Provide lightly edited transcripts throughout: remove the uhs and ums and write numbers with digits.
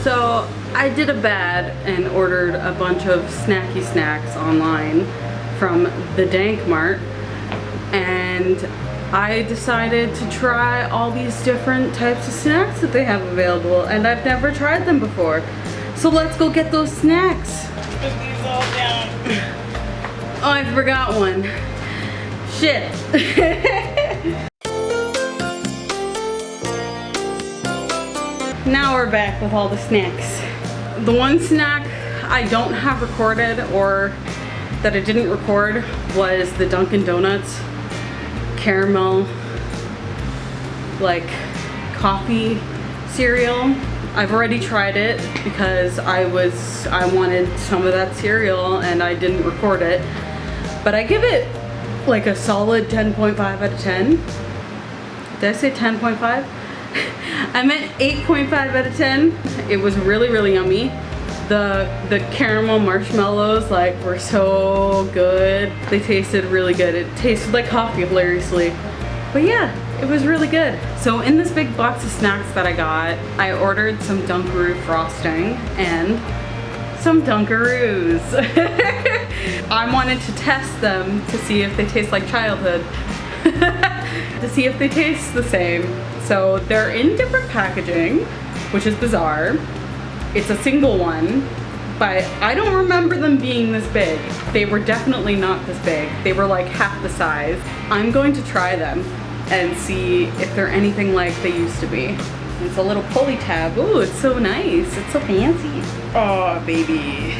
So I did a bad and ordered a bunch of snacky snacks online from the Dank Mart, and I decided to try all these different types of snacks that they have available, and I've never tried them before. So let's go get those snacks. Put these all down. Oh, I forgot one. Shit. Now we're back with all the snacks. The one snack I don't have recorded, or that I didn't record, was the Dunkin' Donuts caramel like coffee cereal. I've already tried it because I wanted some of that cereal and I didn't record it. But I give it like a solid 10.5 out of 10. Did I say 10.5? I meant 8.5 out of 10. It was really, really yummy. The caramel marshmallows like were so good. They tasted really good. It tasted like coffee, hilariously. But yeah, it was really good. So in this big box of snacks that I got, I ordered some Dunkaroo frosting and some Dunkaroos. I wanted to test them to see if they taste like childhood. To see if they taste the same. So they're in different packaging, which is bizarre. It's a single one, but I don't remember them being this big. They were definitely not this big. They were like half the size. I'm going to try them and see if they're anything like they used to be. It's a little pulley tab. Ooh, it's so nice. It's so fancy. Oh, baby.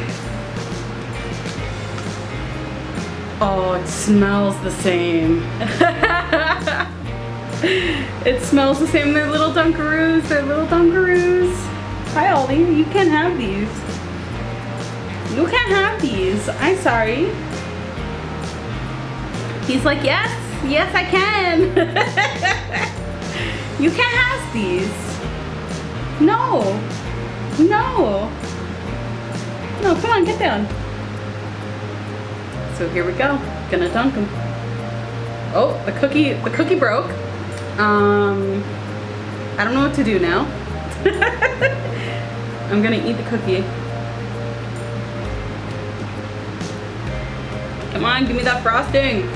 Oh, it smells the same. It smells the same. They're little Dunkaroos. They're little Dunkaroos. Hi, Aldi. You can't have these. You can't have these. I'm sorry. He's like, yes. Yes, I can. You can't have these. No. No. No, come on, get down. So here we go. Gonna dunk them. Oh, the cookie broke. I don't know what to do now. I'm gonna eat the cookie. Come on, give me that frosting.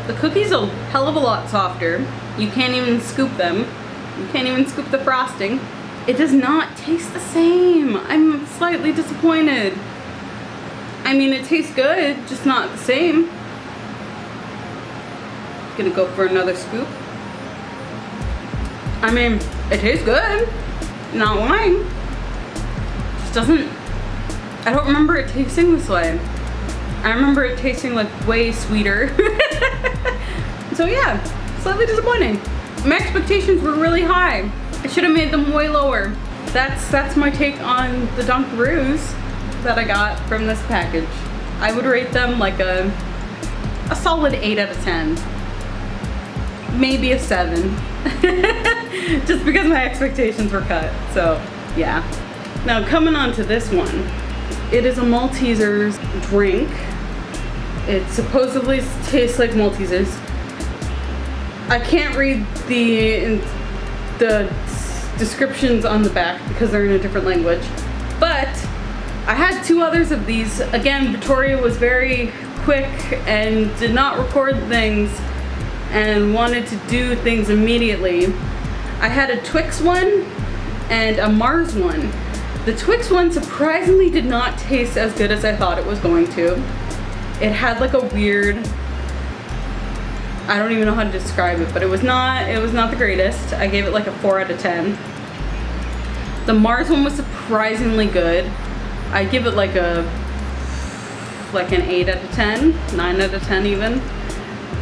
The cookie's a hell of a lot softer. You can't even scoop them. You can't even scoop the frosting. It does not taste the same. I'm slightly disappointed. I mean, it tastes good, just not the same. Gonna go for another scoop. I mean, it tastes good. Not lying. Just doesn't, I don't remember it tasting this way. I remember it tasting like way sweeter. So yeah, slightly disappointing. My expectations were really high. I should have made them way lower. That's my take on the Dunkaroos that I got from this package. I would rate them like a solid 8 out of 10. Maybe a 7. Just because my expectations were cut. So yeah. Now coming on to this one. It is a Maltesers drink. It supposedly tastes like Maltesers. I can't read the descriptions on the back because they're in a different language. But I had 2 others of these. Again, Vittoria was very quick and did not record things and wanted to do things immediately. I had a Twix one and a Mars one. The Twix one surprisingly did not taste as good as I thought it was going to. It had like a weird, I don't even know how to describe it, but it was not the greatest. I gave it like a 4 out of 10. The Mars one was surprisingly good. I give it like an 8 out of 10, 9 out of 10 even.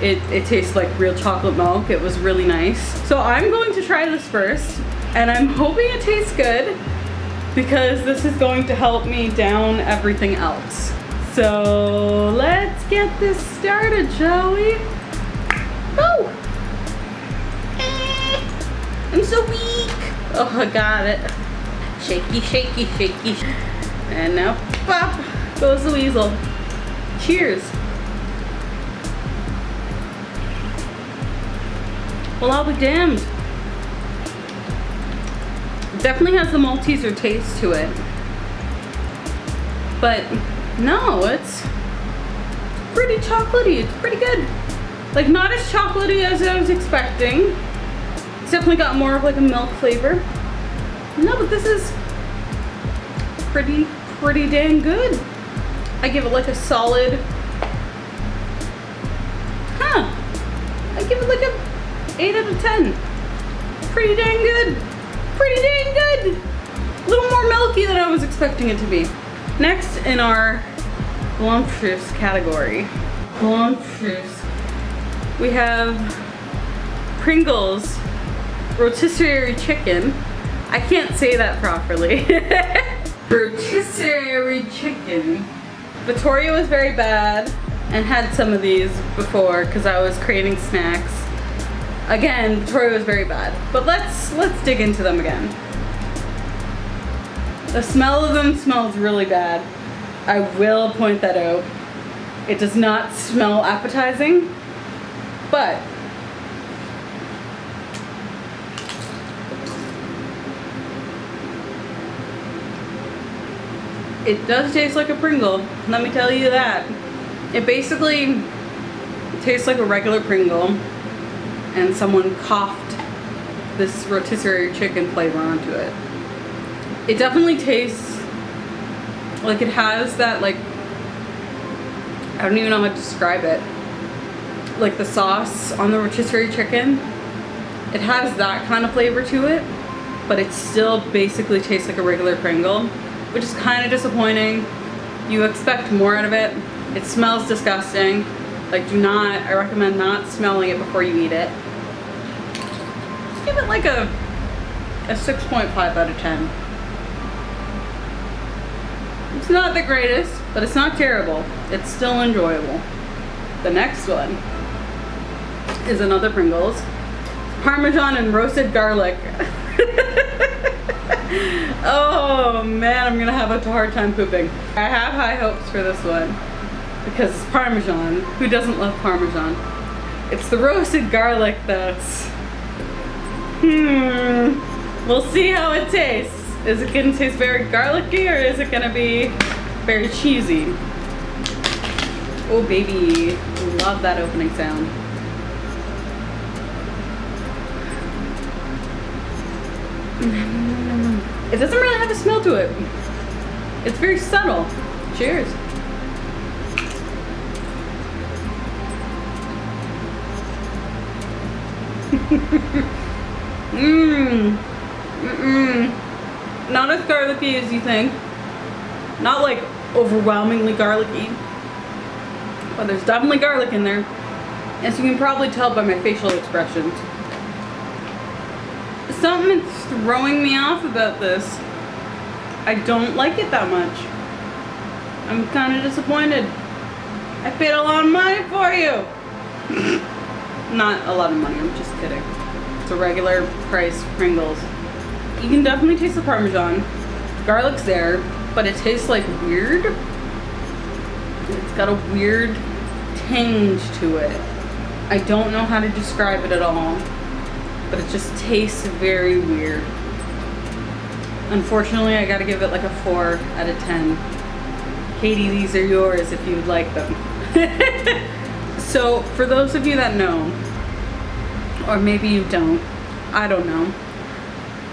It tastes like real chocolate milk. It was really nice. So I'm going to try this first, and I'm hoping it tastes good because this is going to help me down everything else. So let's get this started, shall we? Oh! I'm so weak. Oh, I got it. Shaky, shaky, shaky. And now, pop, goes the weasel. Cheers. Well, I'll be damned. It definitely has the Malteser taste to it. But no, it's pretty chocolatey. It's pretty good. Like, not as chocolatey as I was expecting. It's definitely got more of like a milk flavor. No, but this is pretty dang good. I give it like a solid, I give it like a 8 out of 10. Pretty dang good. Pretty dang good. A little more milky than I was expecting it to be. Next in our Lumptious category, we have Pringles Rotisserie chicken. I can't say that properly. Rotisserie chicken. Vittoria was very bad and had some of these before because I was creating snacks. Again, Vittoria was very bad. But let's dig into them again. The smell of them smells really bad. I will point that out. It does not smell appetizing, but it does taste like a Pringle, let me tell you that. It basically tastes like a regular Pringle and someone coughed this rotisserie chicken flavor onto it. It definitely tastes like it has that, like, I don't even know how to describe it. Like the sauce on the rotisserie chicken, it has that kind of flavor to it, but it still basically tastes like a regular Pringle, which is kind of disappointing. You expect more out of it. It smells disgusting. Like, I recommend not smelling it before you eat it. Give it like a 6.5 out of 10. It's not the greatest, but it's not terrible. It's still enjoyable. The next one is another Pringles. Parmesan and roasted garlic. Oh man, I'm gonna have a hard time pooping. I have high hopes for this one because it's Parmesan. Who doesn't love Parmesan? It's the roasted garlic that's... We'll see how it tastes. Is it gonna taste very garlicky or is it gonna be very cheesy? Oh baby, love that opening sound. It doesn't really have a smell to it. It's very subtle. Cheers. Not as garlicky as you think. Not like overwhelmingly garlicky. But there's definitely garlic in there. As you can probably tell by my facial expressions. Something that's throwing me off about this. I don't like it that much. I'm kind of disappointed. I paid a lot of money for you. Not a lot of money, I'm just kidding. It's a regular price Pringles. You can definitely taste the Parmesan. Garlic's there, but it tastes like weird. It's got a weird tinge to it. I don't know how to describe it at all, but it just tastes very weird. Unfortunately, I gotta give it like a 4 out of 10. Katie, these are yours if you'd like them. So, for those of you that know, or maybe you don't, I don't know.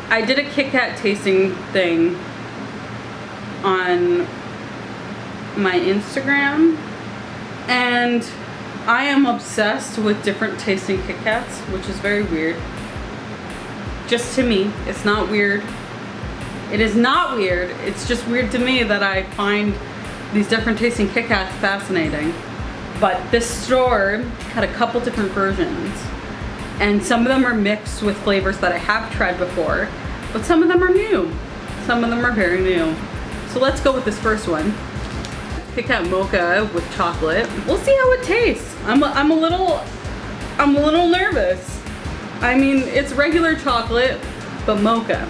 I did a Kitkat tasting thing on my Instagram, and I am obsessed with different tasting Kitkats, which is very weird. Just to me, it's not weird. It is not weird, it's just weird to me that I find these different tasting Kitkats fascinating. But this store had a couple different versions, and some of them are mixed with flavors that I have tried before, but some of them are new. Some of them are very new. So let's go with this first one. Kitkat Mocha with chocolate. We'll see how it tastes. I'm a little nervous. I mean, it's regular chocolate, but mocha.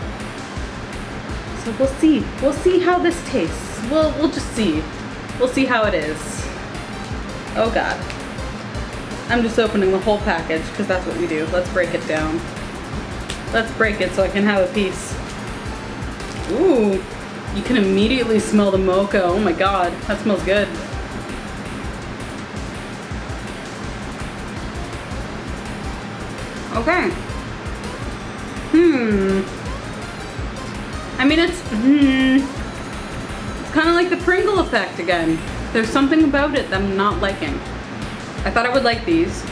So we'll see. We'll see how this tastes. We'll just see. We'll see how it is. Oh God. I'm just opening the whole package because that's what we do. Let's break it down. Let's break it so I can have a piece. Ooh, you can immediately smell the mocha. Oh my god, that smells good. Okay. I mean, it's kind of like the Pringle effect again. There's something about it that I'm not liking. I thought I would like these.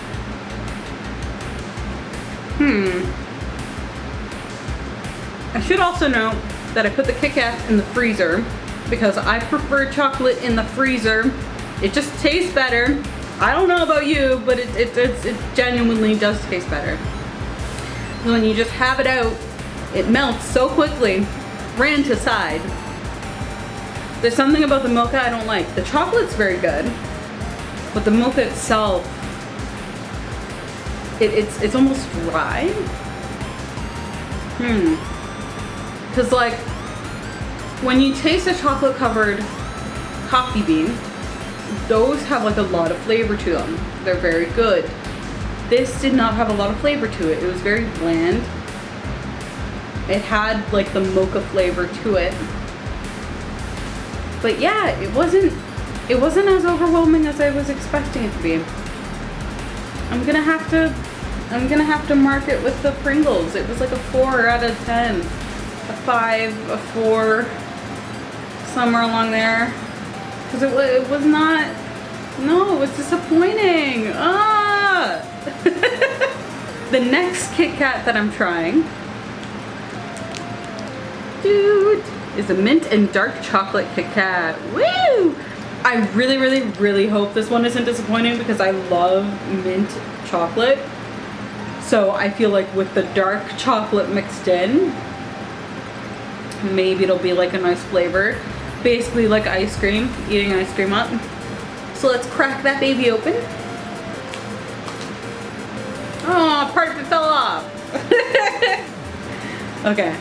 I should also note that I put the Kitkat in the freezer because I prefer chocolate in the freezer. It just tastes better. I don't know about you, but it genuinely does taste better. When you just have it out, it melts so quickly. Ran to side. There's something about the mocha I don't like. The chocolate's very good, but the mocha itself, it's almost dry. Cause like when you taste a chocolate covered coffee bean, those have like a lot of flavor to them. They're very good. This did not have a lot of flavor to it. It was very bland. It had like the mocha flavor to it. But yeah, it wasn't as overwhelming as I was expecting it to be. I'm gonna have to mark it with the Pringles. It was like a 4 out of 10. A 5, a 4, somewhere along there. Because it was not, no, it was disappointing. Ah! The next Kitkat that I'm trying, dude, is a mint and dark chocolate Kitkat. Woo! I really, really, really hope this one isn't disappointing because I love mint chocolate. So I feel like with the dark chocolate mixed in, maybe it'll be like a nice flavor. Basically like ice cream, eating ice cream up. So let's crack that baby open. Oh, part of it fell off. Okay.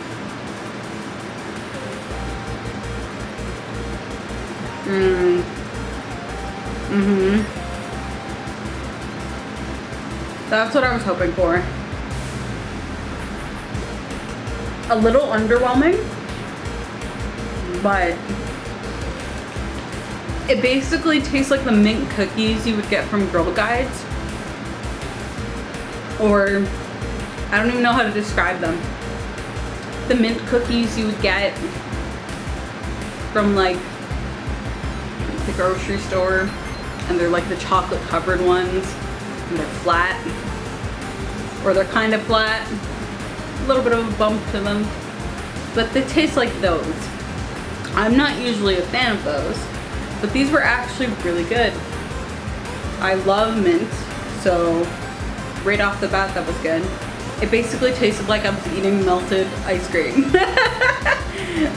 That's what I was hoping for. A little underwhelming, but it basically tastes like the mint cookies you would get from Girl Guides. Or, I don't even know how to describe them. The mint cookies you would get from like the grocery store, and they're like the chocolate covered ones, and they're flat, or they're kind of flat, a little bit of a bump to them, but they taste like those. I'm not usually a fan of those, but these were actually really good. I love mint, so right off the bat that was good. It basically tasted like I was eating melted ice cream.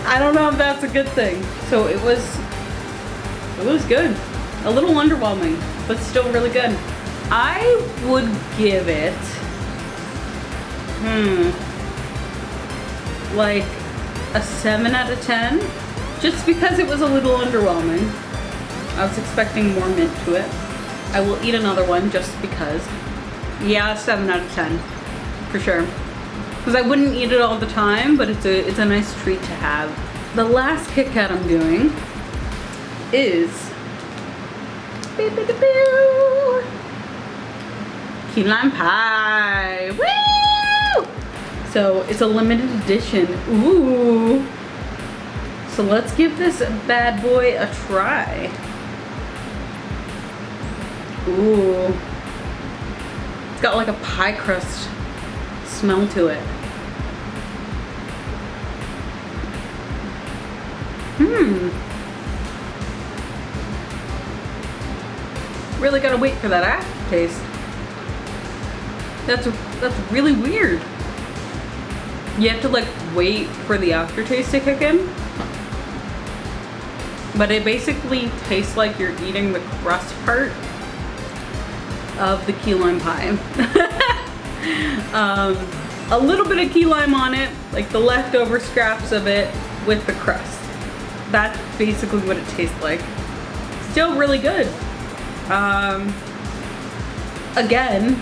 I don't know if that's a good thing. So it was good. A little underwhelming, but still really good. I would give it, like a 7 out of 10, just because it was a little underwhelming. I was expecting more mint to it. I will eat another one just because. Yeah, 7 out of 10, for sure. Because I wouldn't eat it all the time, but it's a nice treat to have. The last Kitkat I'm doing is key lime pie. Woo! So it's a limited edition. Ooh. So let's give this bad boy a try. Ooh. It's got like a pie crust smell to it. Really gotta wait for that aftertaste. That's really weird. You have to like wait for the aftertaste to kick in. But it basically tastes like you're eating the crust part of the key lime pie. A little bit of key lime on it, like the leftover scraps of it with the crust. That's basically what it tastes like. Still really good. Again,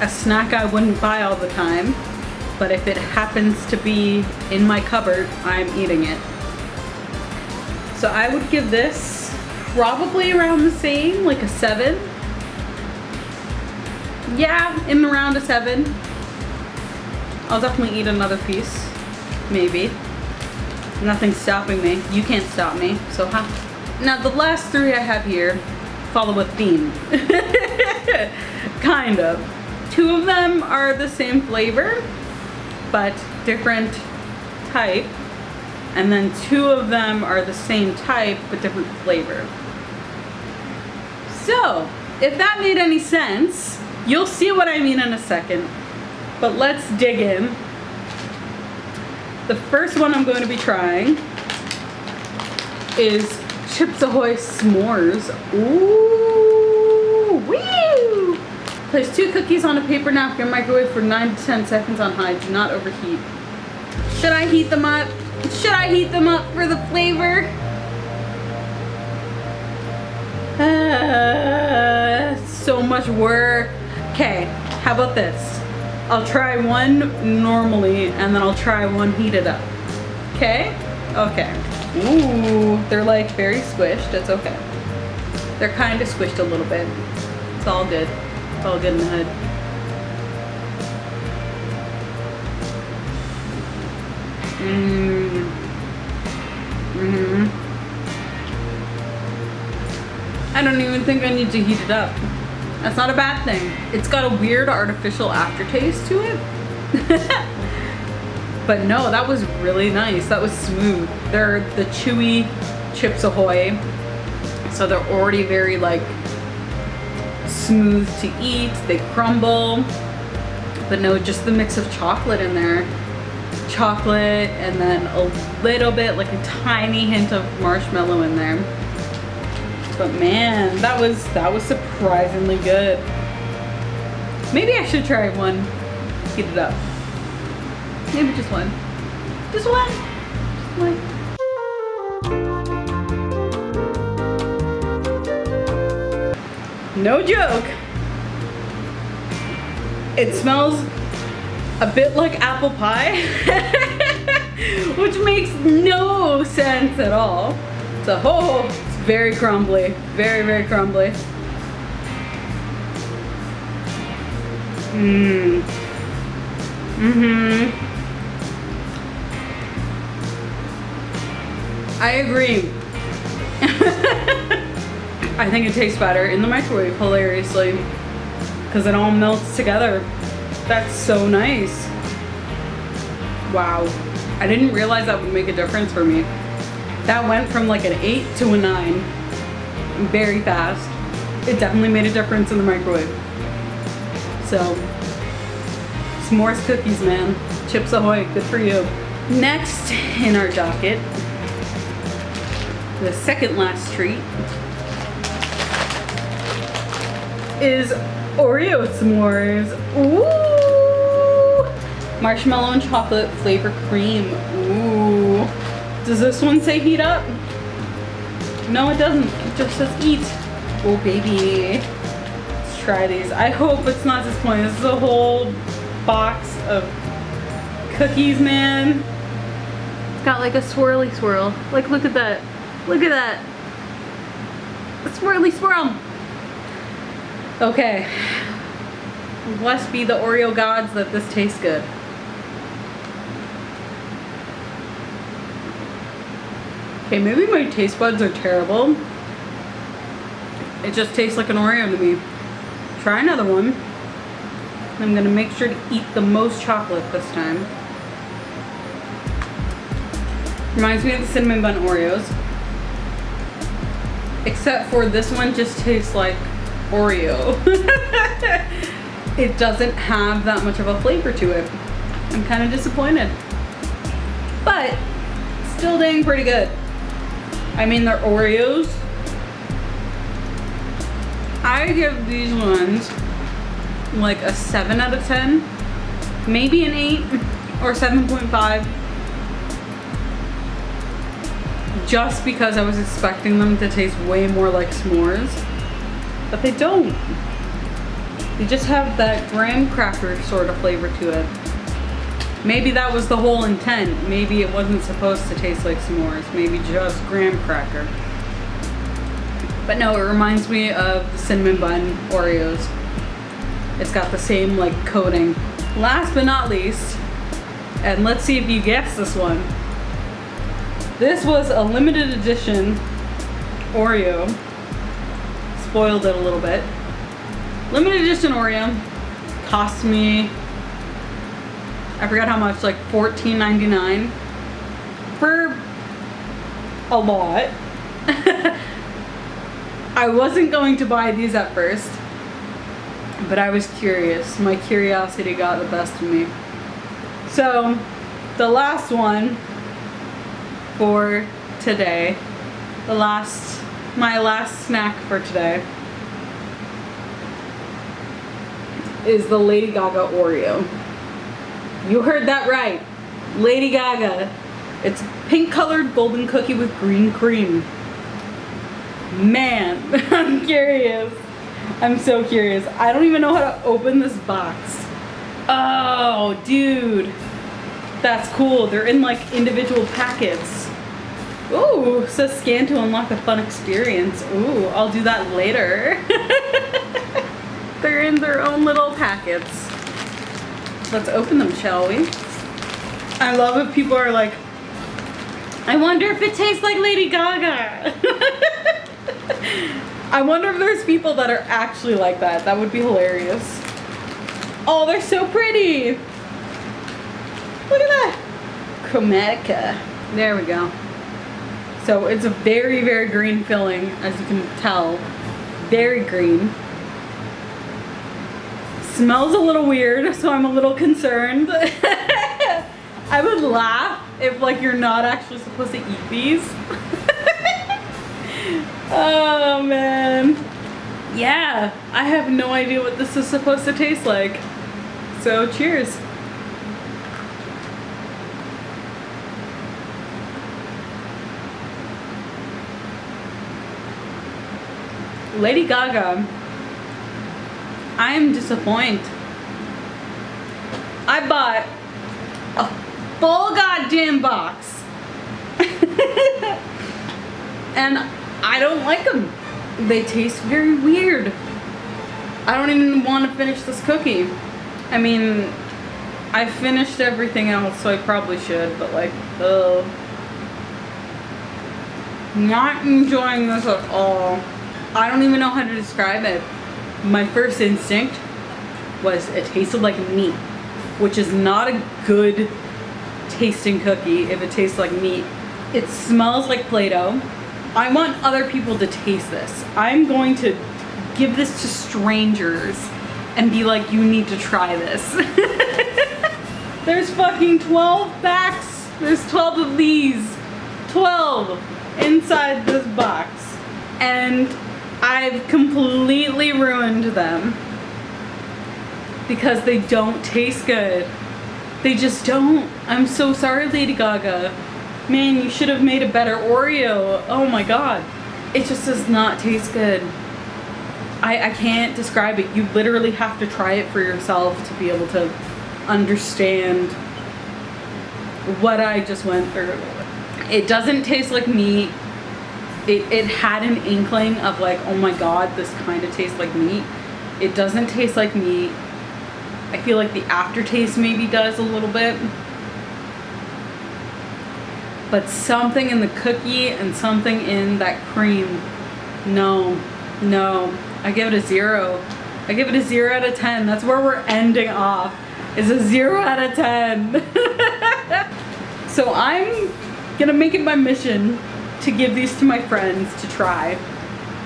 a snack I wouldn't buy all the time, but if it happens to be in my cupboard, I'm eating it. So I would give this probably around the same, like a 7. Yeah, in around a 7. I'll definitely eat another piece, maybe. Nothing's stopping me. You can't stop me, so Now the last 3 I have here follow a theme. Kind of. 2 of them are the same flavor, but different type. And then 2 of them are the same type, but different flavor. So, if that made any sense, you'll see what I mean in a second. But let's dig in. The first one I'm going to be trying is Chips Ahoy S'mores. Ooh, woo! Place 2 cookies on a paper napkin, microwave for 9 to 10 seconds on high. Do not overheat. Should I heat them up? Should I heat them up for the flavor? So much work. Okay, how about this? I'll try one normally and then I'll try one heated up. Okay? Okay. Ooh, they're like very squished. It's okay. They're kind of squished a little bit. It's all good. It's all good in the hood. I don't even think I need to heat it up. That's not a bad thing. It's got a weird artificial aftertaste to it. But no, that was really nice. That was smooth. They're the chewy Chips Ahoy. So they're already very like smooth to eat. They crumble. But no, just the mix of chocolate in there. Chocolate and then a little bit, like a tiny hint of marshmallow in there. But man, that was surprisingly good. Maybe I should try one. Heat it up. Maybe just one. Just one. Just one. No joke. It smells a bit like apple pie, which makes no sense at all. So, oh, it's very crumbly. Very, very crumbly. I agree. I think it tastes better in the microwave, hilariously, because it all melts together. That's so nice. Wow. I didn't realize that would make a difference for me. That went from like an 8 to a 9 very fast. It definitely made a difference in the microwave. So, s'mores cookies, man. Chips Ahoy, good for you. Next in our docket, the second last treat is Oreo s'mores. Ooh! Marshmallow and chocolate flavor cream. Ooh. Does this one say heat up? No, it doesn't. It just says eat. Oh, baby. Let's try these. I hope it's not disappointing. This is a whole box of cookies, man. It's got like a swirly swirl. Like, look at that. Look at that. A swirly swirl. Okay. Must be the Oreo gods that this tastes good. Okay, maybe my taste buds are terrible. It just tastes like an Oreo to me. Try another one. I'm gonna make sure to eat the most chocolate this time. Reminds me of the cinnamon bun Oreos. Except for this one just tastes like Oreo. It doesn't have that much of a flavor to it. I'm kind of disappointed. But still dang pretty good. I mean, they're Oreos. I give these ones like a 7 out of 10. Maybe an 8 or 7.5. Just because I was expecting them to taste way more like s'mores. But they don't. They just have that graham cracker sort of flavor to it. Maybe that was the whole intent. Maybe it wasn't supposed to taste like s'mores. Maybe just graham cracker. But no, it reminds me of the cinnamon bun Oreos. It's got the same like coating. Last but not least, and let's see if you guess this one. This was a limited edition Oreo. Spoiled it a little bit. Limited edition Oreo. Cost me, I forgot how much, like $14.99 for a lot. I wasn't going to buy these at first, but I was curious. My curiosity got the best of me. So, the last one for today, my last snack for today is the Lady Gaga Oreo. You heard that right. Lady Gaga. It's pink colored golden cookie with green cream. Man, I'm curious. I'm so curious. I don't even know how to open this box. Oh, dude. That's cool. They're in like individual packets. Ooh, says scan to unlock a fun experience. Ooh, I'll do that later. They're in their own little packets. Let's open them, shall we? I love if people are like, I wonder if it tastes like Lady Gaga. I wonder if there's people that are actually like that. That would be hilarious. Oh, they're so pretty. Look at that. Chromatica. There we go. So it's a very, very green filling, as you can tell. Very green. Smells a little weird, so I'm a little concerned. I would laugh if like you're not actually supposed to eat these. Oh man. Yeah, I have no idea what this is supposed to taste like. So cheers. Lady Gaga, I am disappointed. I bought a full goddamn box and I don't like them. They taste very weird. I don't even want to finish this cookie. I mean, I finished everything else, so I probably should, but like, ugh. Not enjoying this at all. I don't even know how to describe it. My first instinct was it tasted like meat, which is not a good tasting cookie if it tastes like meat. It smells like Play-Doh. I want other people to taste this. I'm going to give this to strangers and be like, you need to try this. There's fucking 12 packs. There's 12 of these. 12 inside this box. And I've completely ruined them because they don't taste good. They just don't. I'm so sorry, Lady Gaga. Man, you should have made a better Oreo. Oh my god. It just does not taste good. I can't describe it. You literally have to try it for yourself to be able to understand what I just went through. It doesn't taste like meat. It had an inkling of like, oh my god, this kind of tastes like meat. It doesn't taste like meat. I feel like the aftertaste maybe does a little bit. But something in the cookie and something in that cream, no. I give it a 0. I give it a 0 out of 10. That's where we're ending off. It's a 0 out of 10. So I'm gonna make it my mission to give these to my friends to try,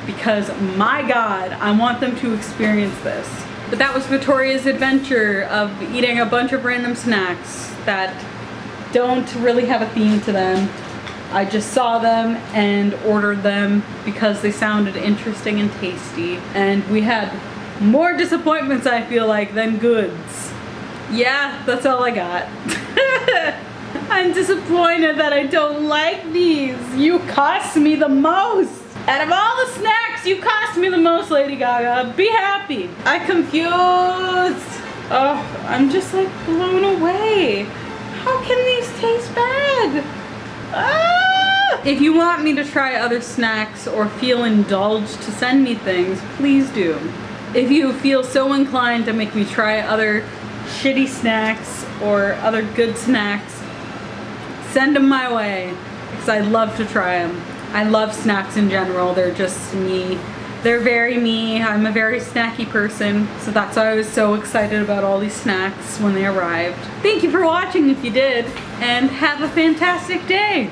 because my god, I want them to experience this. But that was Vittoria's adventure of eating a bunch of random snacks that don't really have a theme to them. I just saw them and ordered them because they sounded interesting and tasty, and we had more disappointments, I feel like, than goods. Yeah, that's all I got. I'm disappointed that I don't like these. You cost me the most. Out of all the snacks, you cost me the most, Lady Gaga. Be happy. I'm confused. Oh, I'm just like blown away. How can these taste bad? Ah! If you want me to try other snacks or feel indulged to send me things, please do. If you feel so inclined to make me try other shitty snacks or other good snacks, send them my way, because I love to try them. I love snacks in general. They're just me. They're very me. I'm a very snacky person, so that's why I was so excited about all these snacks when they arrived. Thank you for watching if you did, and have a fantastic day.